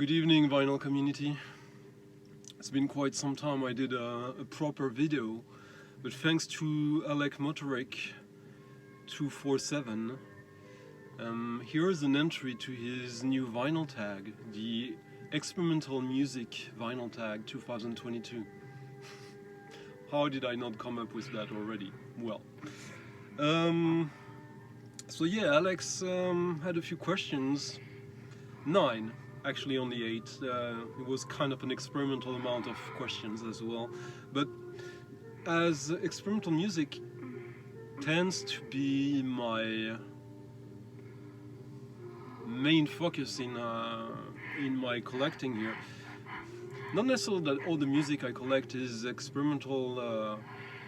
Good evening, vinyl community. It's been quite some time I did a proper video, but thanks to Alec Motoric 247, here's an entry to his new vinyl tag, the Experimental Music Vinyl Tag 2022. How did I not come up with that already? Well, so yeah, Alex had a few questions. 9, actually only 8. It was kind of an experimental amount of questions as well. But as experimental music tends to be my main focus in my collecting here, not necessarily that all the music I collect is experimental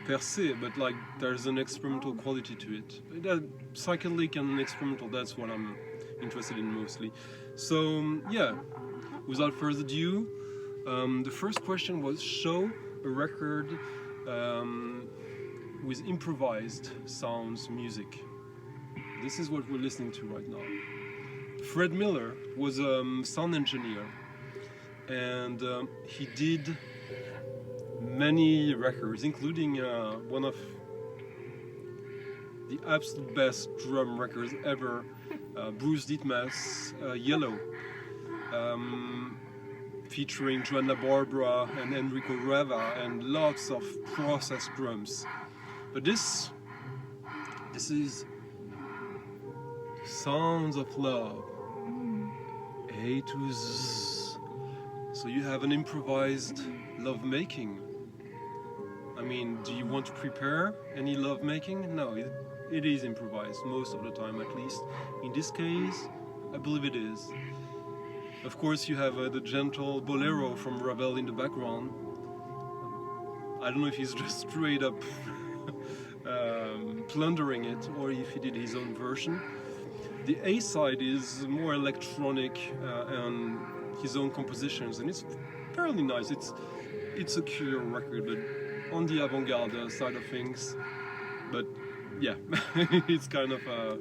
per se, but like there's an experimental quality to it. Psychedelic and experimental, that's what I'm interested in mostly. So yeah, without further ado, the first question was show a record with improvised sounds music. This is what we're listening to right now. Fred Miller was a sound engineer, and he did many records, including one of the absolute best drum records ever, Bruce Dittmer's Yellow, featuring Joanna Barbara and Enrico Reva and lots of processed drums. But this is Sounds of Love, A to Z. So you have an improvised love making. I mean, do you want to prepare any love making? No, it is improvised, most of the time at least. In this case, I believe it is. Of course, you have the gentle bolero from Ravel in the background. I don't know if he's just straight up plundering it or if he did his own version. The A side is more electronic and his own compositions, and it's fairly nice. It's a clear record, but on the avant-garde side of things. But yeah, it's kind of a,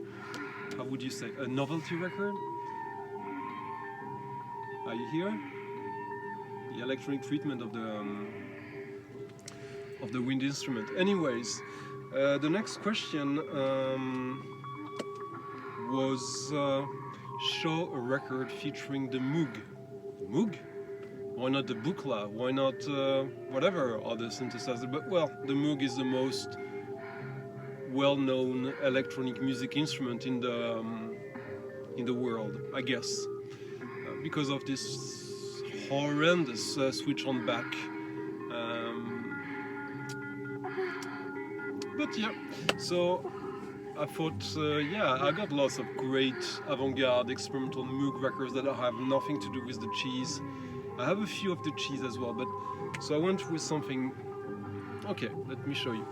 how would you say, a novelty record? Are you here? The electronic treatment of the wind instrument. Anyways, the next question was show a record featuring the Moog. Moog? Why not the Buchla? Why not whatever other synthesizer? But well, the Moog is the most well-known electronic music instrument in the world, I guess, because of this horrendous switch on back. But yeah, so I thought, yeah, I got lots of great avant-garde experimental Moog records that have nothing to do with the cheese. I have a few of the cheese as well, but so I went with something. Okay, let me show you.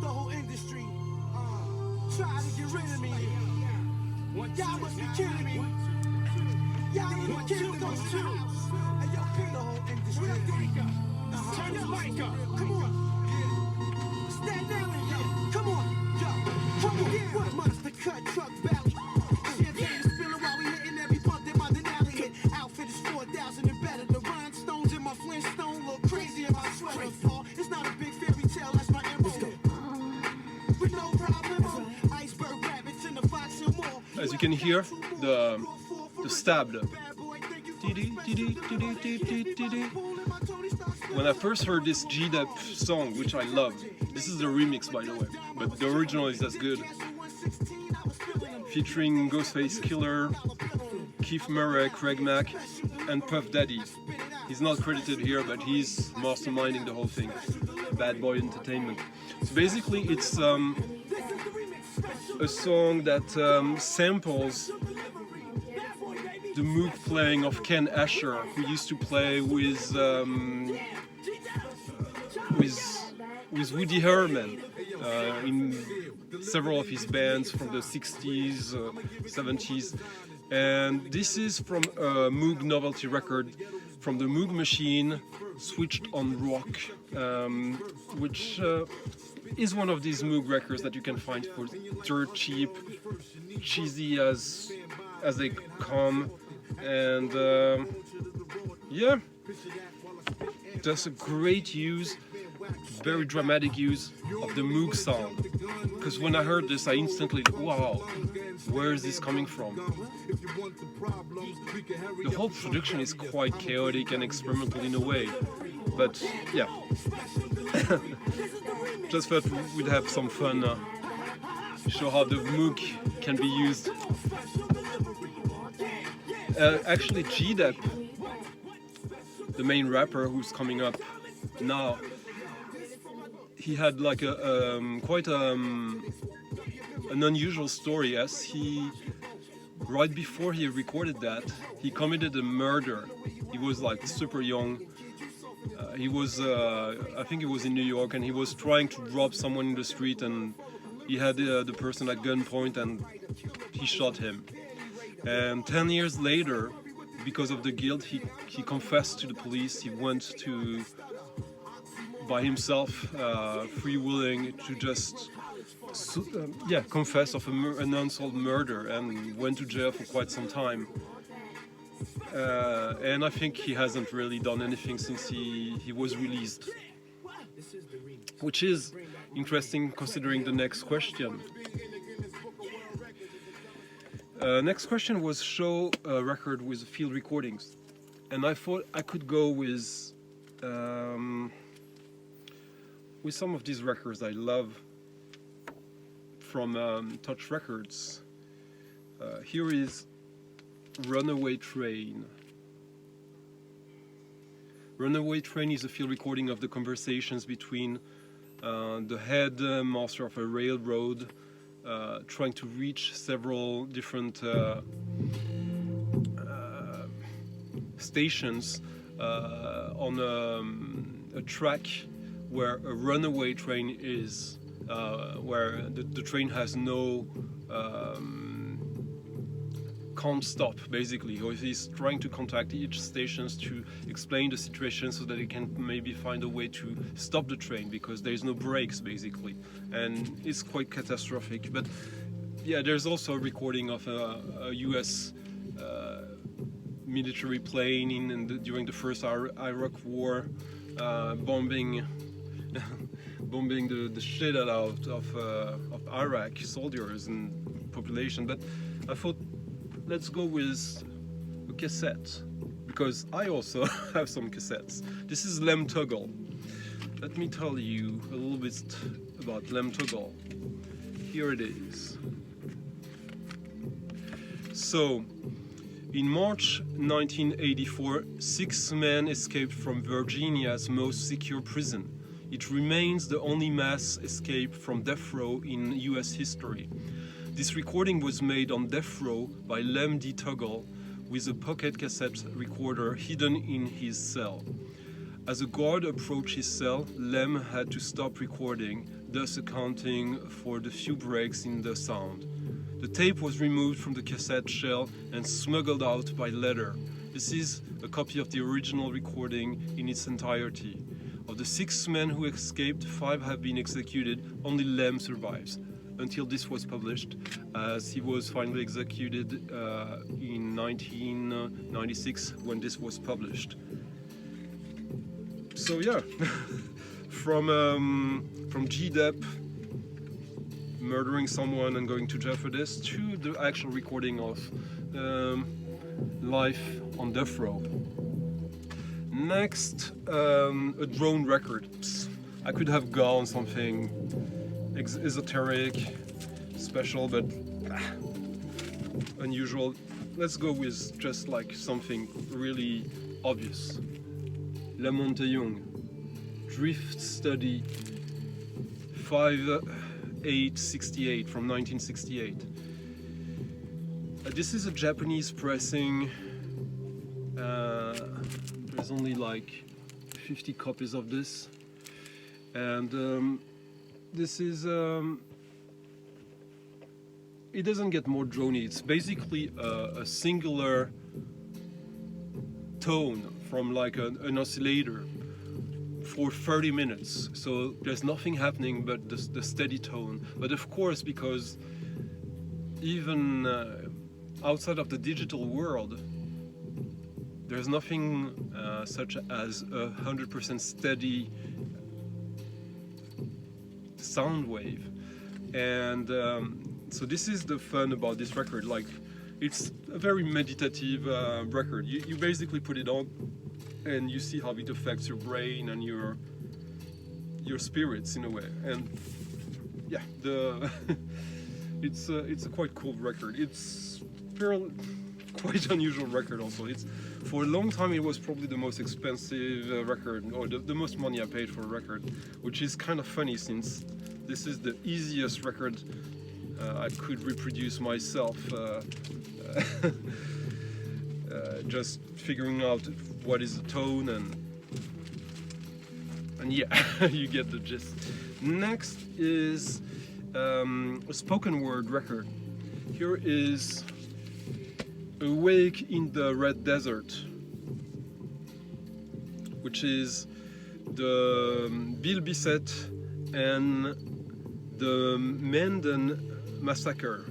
The whole industry try to get rid of me. Y'all must be kidding me. Y'all need to kill those two. And y'all pay the whole industry. Turn your mic up. Come on. Stand down and yo. Come on. Yo. Come on. What monster cut truck belly? Champagne spilling while we hitting every bump that my Denali hit. Outfit is 4,000 and better. The rhinestones in my Flintstone look crazy in my sweater. It's not a big fairy tale. That's my MO. With no problem. Iceberg rabbits in the fox and more. As you can hear, the stab. When I first heard this G-Dep song, which I love, this is the remix by the way, but the original is as good, featuring Ghostface Killer, Keith Murray, Craig Mack, and Puff Daddy. He's not credited here, but he's masterminding the whole thing. Bad Boy Entertainment. So basically it's a song that samples the Moog playing of Ken Asher, who used to play with Woody Herman in several of his bands from the 60s, 70s. And this is from a Moog novelty record from the Moog machine, switched on rock, which is one of these Moog records that you can find for dirt cheap, cheesy as they come, and yeah, that's a great use, very dramatic use of the Moog sound. Because when I heard this, I instantly, wow, where is this coming from? The whole production is quite chaotic and experimental in a way, but yeah, just thought we'd have some fun, show how the Moog can be used. Actually, G-Dep, the main rapper who's coming up now, he had like a quite an unusual story. Yes, he right before he recorded that, he committed a murder. He was like super young. He was, I think he was in New York, and he was trying to rob someone in the street, and he had the person at gunpoint, and he shot him. And 10 years later, because of the guilt, he confessed to the police. He went to, by himself, free-willing, to just confess of an unsolved murder, and went to jail for quite some time. And I think he hasn't really done anything since he was released, which is interesting considering the next question. Next question was show a record with field recordings, and I thought I could go with some of these records I love from Touch Records. Here is Runaway Train. Runaway Train is a field recording of the conversations between the head master of a railroad trying to reach several different stations on a track where a runaway train is, where the train has no can't stop, basically. Or he's trying to contact each stations to explain the situation so that they can maybe find a way to stop the train, because there's no brakes, basically, and it's quite catastrophic. But yeah, there's also a recording of a US military plane during the first Iraq War, bombing the shit out of Iraq soldiers and population. But I thought, let's go with a cassette, because I also have some cassettes. This is Lem Tuggle. Let me tell you a little bit about Lem Tuggle. Here it is. So, in March 1984, 6 men escaped from Virginia's most secure prison. It remains the only mass escape from death row in US history. This recording was made on death row by Lem D. Tuggle with a pocket cassette recorder hidden in his cell. As a guard approached his cell, Lem had to stop recording, thus accounting for the few breaks in the sound. The tape was removed from the cassette shell and smuggled out by letter. This is a copy of the original recording in its entirety. Of the 6 men who escaped, 5 have been executed. Only Lem survives, until this was published, as he was finally executed in 1996 when this was published. So yeah, from G-Dep murdering someone and going to jail for this, to the actual recording of life on death row. Next, a drone record. I could have gone something esoteric, special, but unusual. Let's go with just like something really obvious. La Monte-Young, Drift Study 5868 from 1968. This is a Japanese pressing. There's only like 50 copies of this, and this is it doesn't get more drony. It's basically a singular tone from like an oscillator for 30 minutes. So there's nothing happening but the steady tone. But of course, because even outside of the digital world, there's nothing such as 100% steady sound wave. And so this is the fun about this record. Like, it's a very meditative record. You basically put it on and you see how it affects your brain and your spirits in a way. And yeah, it's a quite cool record. It's quite unusual record also. It's, for a long time, it was probably the most expensive record, or the most money I paid for a record, which is kind of funny since this is the easiest record I could reproduce myself, just figuring out what is the tone, and yeah, you get the gist. Next is a spoken word record. Here is Awake in the Red Desert, which is the Bill Bissett and the Menden Massacre.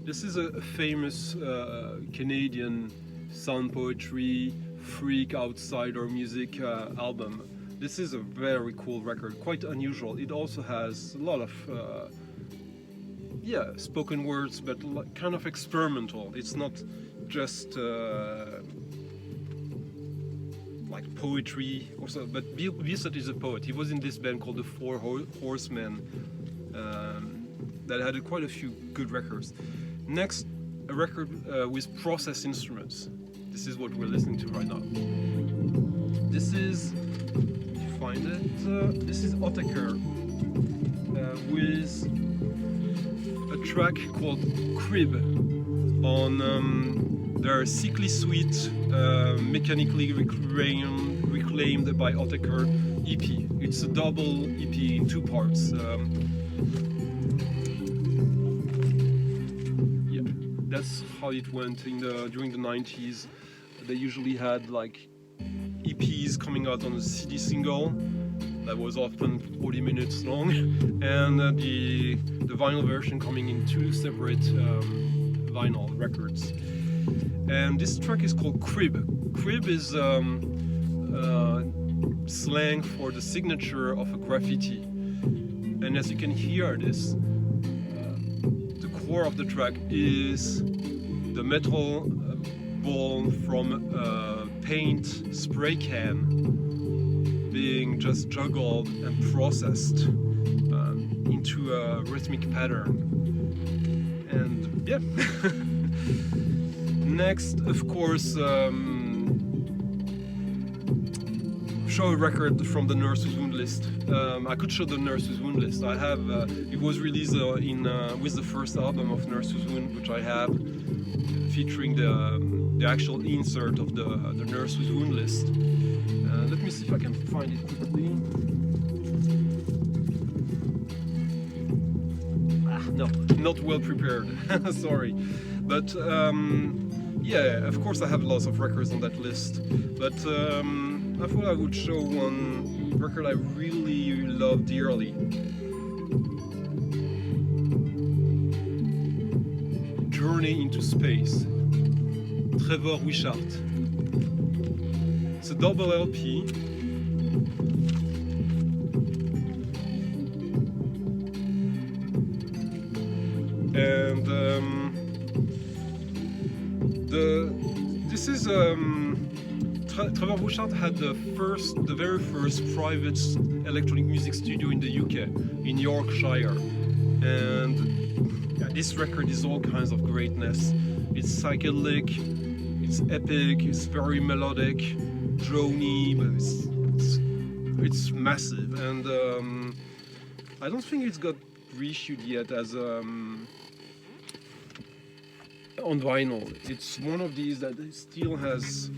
This is a famous Canadian sound poetry, freak outsider music album. This is a very cool record, quite unusual. It also has a lot of spoken words, but kind of experimental. It's not just like poetry or so, but Bissett is a poet. He was in this band called the Four Horsemen that had quite a few good records. Next, a record with process instruments. This is what we're listening to right now. This is, if you find it, this is Otaker with a track called Crib on their Sickly Sweet mechanically reclaimed by Otaker EP. It's a double EP in 2 parts. That's how it went during the 90s. They usually had like EPs coming out on a CD single that was often 40 minutes long, and the vinyl version coming in 2 separate vinyl records. And this track is called Crib. Crib is slang for the signature of a graffiti. And as you can hear, this the core of the track is the metal ball from a paint spray can being just juggled and processed into a rhythmic pattern. And yeah. Next, of course, show a record from the Nurse's Wound list. I could show the Nurse's Wound list. I have. It was released with the first album of Nurse's Wound, which I have, featuring the actual insert of the Nurse's Wound list. Let me see if I can find it quickly. No, not well prepared. Sorry, but yeah, of course I have lots of records on that list, but I thought I would show one record I really love dearly. Journey into Space, Trevor Wishart. It's a double LP. And this is Trevor Wishart had the very first private electronic music studio in the UK, in Yorkshire, and yeah, this record is all kinds of greatness. It's psychedelic, it's epic, it's very melodic, drony, but it's massive, and I don't think it's got reissued yet as on vinyl. It's one of these that still has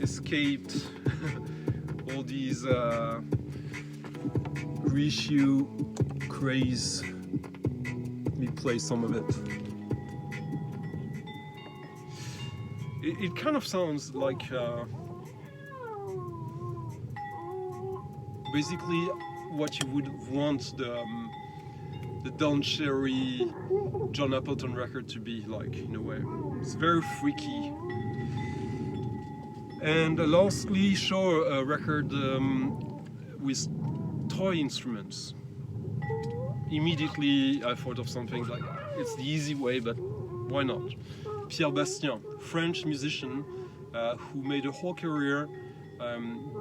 escaped all these reissue craze. Let me play some of it. It kind of sounds like basically what you would want the Don Cherry John Appleton record to be like, in a way. It's very freaky. And lastly, show a record with toy instruments. Immediately I thought of something like, it's the easy way, but why not? Pierre Bastien, French musician who made a whole career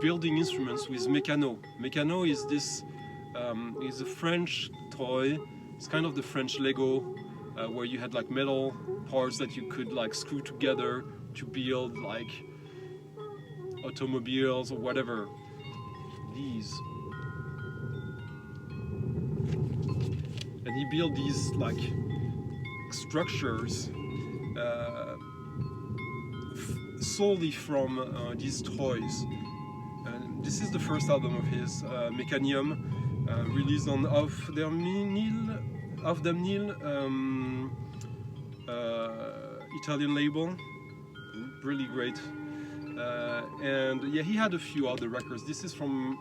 building instruments with Mécano. Mécano is this is a French toy. It's kind of the French Lego, where you had like metal parts that you could like screw together to build like automobiles or whatever. These. And he built these like structures solely from these toys. And this is the first album of his, Mechanium, released on Auf dem Nil, Italian label, really great. And yeah, he had a few other records. This is from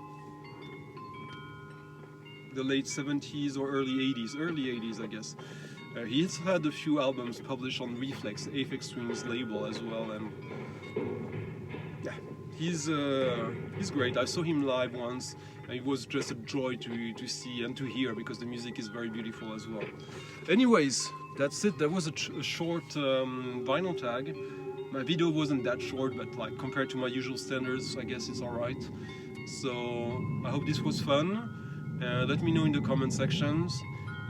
the late 70s or early 80s I guess. He's had a few albums published on Reflex, Aphex Twins label as well, and yeah, he's great. I saw him live once, and it was just a joy to see and to hear, because the music is very beautiful as well. Anyways, that's it. That was a short vinyl tag. My video wasn't that short, but like compared to my usual standards, I guess it's alright. So I hope this was fun. Let me know in the comment sections,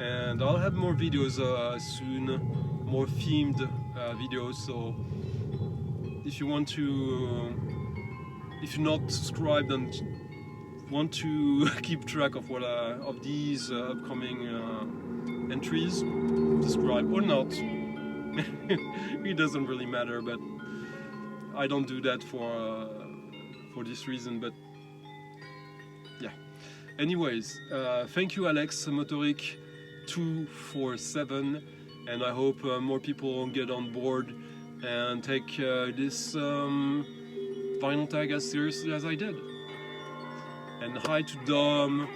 and I'll have more videos soon, more themed videos. So if you want to, if you're not subscribed and want to keep track of what of these upcoming entries, subscribe or not. It doesn't really matter, but I don't do that for this reason. But yeah. Anyways, thank you, Alex Motoric 247, and I hope more people get on board and take this vinyl tag as seriously as I did. And hi to Dom,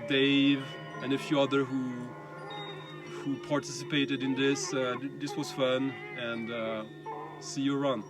Dave, and a few other who participated in this. This was fun, and see you around.